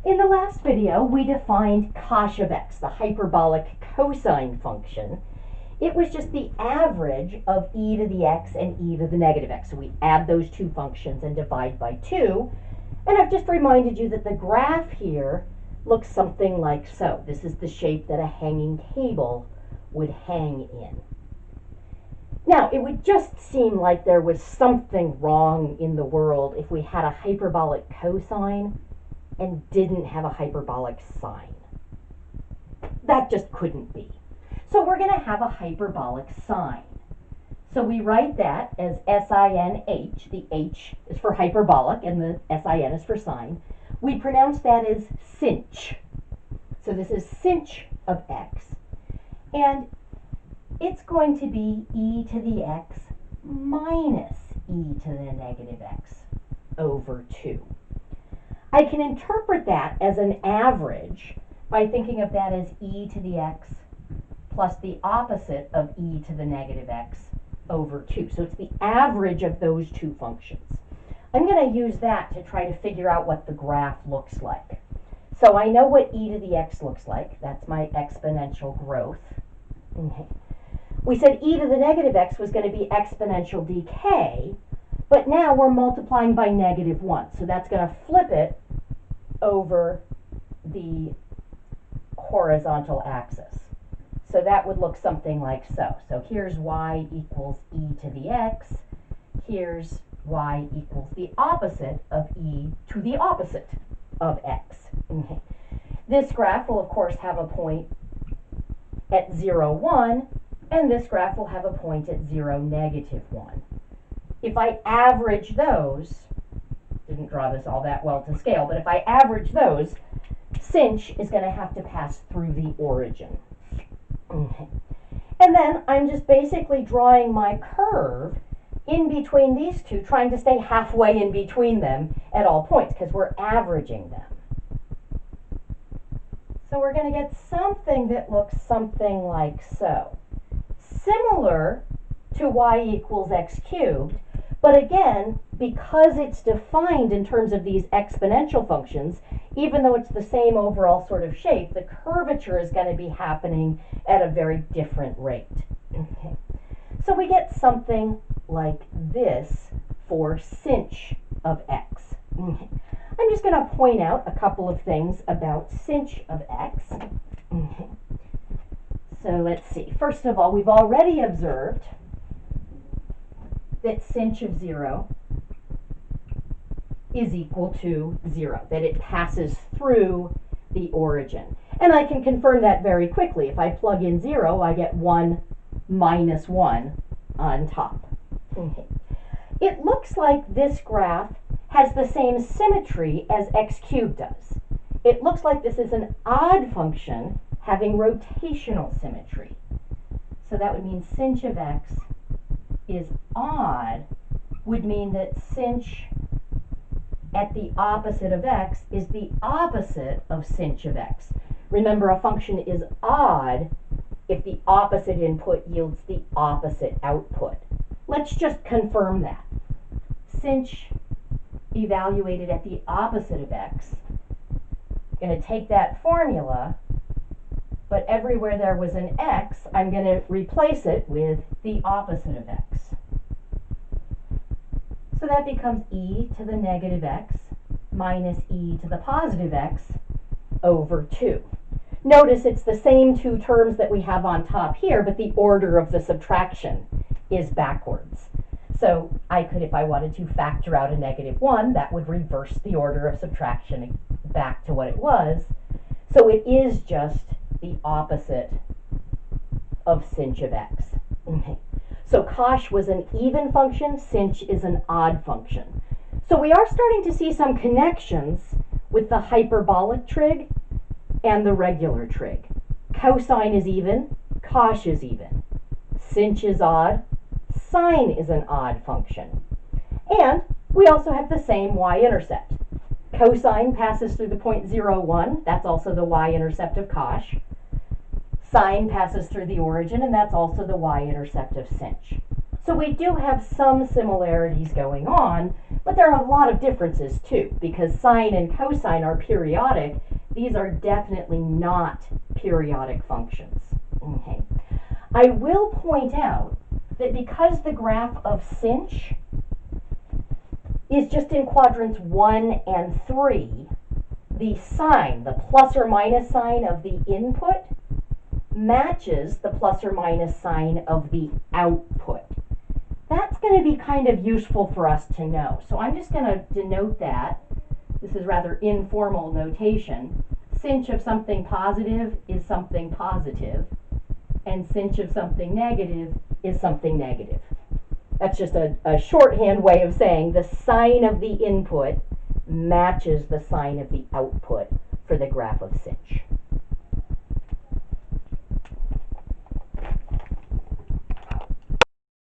In the last video, we defined cosh of x, the hyperbolic cosine function. It was just the average of e to the x and e to the negative x. So we add those two functions and divide by 2. And I've just reminded you that the graph here looks something like so. This is the shape that a hanging table would hang in. Now, it would just seem like there was something wrong in the world if we had a hyperbolic cosine and didn't have a hyperbolic sine. That just couldn't be. So we're going to have a hyperbolic sine. So we write that as S-I-N-H. The H is for hyperbolic and the S-I-N is for sine. We pronounce that as sinh. So this is sinh of x. And it's going to be e to the x minus e to the negative x over 2. I can interpret that as an average by thinking of that as e to the x plus the opposite of e to the negative x over 2. So it's the average of those two functions. I'm going to use that to try to figure out what the graph looks like. So I know what e to the x looks like. That's my exponential growth. Okay. We said e to the negative x was going to be exponential decay, but now we're multiplying by -1. So that's going to flip it over the horizontal axis. So that would look something like so. So here's y equals e to the x. Here's y equals the opposite of e to the opposite of x. Okay. This graph will, of course, have a point at 0, 1, and this graph will have a point at 0, -1. If I average those, didn't draw this all that well to scale, but if I average those, sinh is going to have to pass through the origin. Okay. And then I'm just basically drawing my curve in between these two, trying to stay halfway in between them at all points, because we're averaging them. So we're going to get something that looks something like so. Similar to y equals x cubed, but again, because it's defined in terms of these exponential functions, even though it's the same overall sort of shape, the curvature is going to be happening at a very different rate. Okay. So we get something like this for sinh of x. Okay. I'm just going to point out a couple of things about sinh of x. Okay. So let's see. First of all, we've already observed that sinh of 0 is equal to 0, that it passes through the origin. And I can confirm that very quickly. If I plug in 0, I get 1 minus 1 on top. Okay. It looks like this graph has the same symmetry as x cubed does. It looks like this is an odd function having rotational symmetry. So that would mean sinh of x is odd, would mean that sinh at the opposite of x is the opposite of sinh of x. Remember, a function is odd if the opposite input yields the opposite output. Let's just confirm that. Sinh evaluated at the opposite of x, I'm going to take that formula, but everywhere there was an x, I'm going to replace it with the opposite of x. So that becomes e to the negative x minus e to the positive x over 2. Notice it's the same two terms that we have on top here, but the order of the subtraction is backwards. So I could, if I wanted to factor out a -1, that would reverse the order of subtraction back to what it was. So it is just the opposite of sinh of x. Okay. So cosh was an even function, sinh is an odd function. So we are starting to see some connections with the hyperbolic trig and the regular trig. Cosine is even, cosh is even. Sinh is odd, sine is an odd function. And we also have the same y-intercept. Cosine passes through the point 0, 1, that's also the y-intercept of cosh. Sine passes through the origin, and that's also the y-intercept of sinh. So we do have some similarities going on, But there are a lot of differences too, because sine and cosine are periodic. These are definitely not periodic functions. Okay. I will point out that because the graph of sinh is just in quadrants 1 and 3, the sign, the plus or minus sign of the input, matches the plus or minus sign of the output. That's going to be kind of useful for us to know. So I'm just going to denote that. This is rather informal notation. Sinh of something positive is something positive, and sinh of something negative is something negative. That's just a shorthand way of saying the sign of the input matches the sign of the output for the graph of sinh.